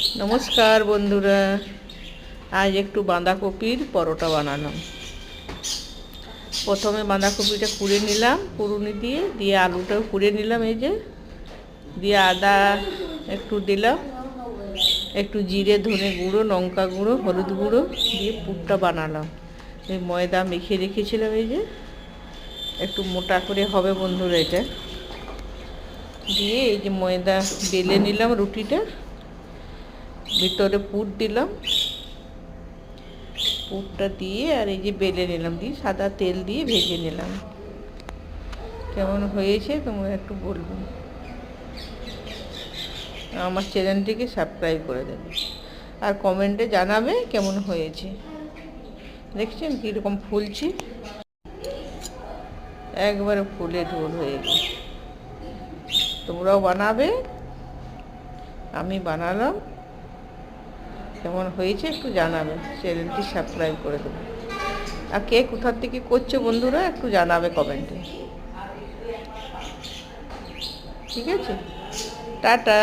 নমস্কার বন্ধুরা, আজ একটু বাঁধাকপির পরোটা বানালাম। প্রথমে বাঁধাকপিটা কুড়ে নিলাম, কুড়ুনি দিয়ে আলুটাও কুড়ে নিলাম, এই যে দিয়ে আদা একটু দিলাম, একটু জিরে ধনে গুঁড়ো লঙ্কা গুঁড়ো হলুদ গুঁড়ো দিয়ে পুরটা বানালাম। এই ময়দা মেখে রেখেছিলাম, এই যে একটু মোটা করে হবে বন্ধুরা। এটা দিয়ে এই যে ময়দা বেলে নিলাম, রুটিটা ভিতরে পুর দিলাম, পুরটা দিয়ে আর এই যে বেলে নিলাম, দিয়ে সাদা তেল দিয়ে ভেজে নিলাম। কেমন হয়েছে তোমরা একটু বলবে, আমার চ্যানেলটিকে সাবস্ক্রাইব করে দেবে আর কমেন্টে জানাবে কেমন হয়েছে। দেখছেন কীরকম ফুলছে, একবারে ফুলে ঢোল হয়ে গেছে। তোমরাও বানাবে, আমি বানালাম, কেমন হয়েছে একটু জানাবে, চ্যানেলটি সাবস্ক্রাইব করে দেবে। আর কে কোথার থেকে করছে বন্ধুরা একটু জানাবে কমেন্টে। ঠিক আছে, টাটা।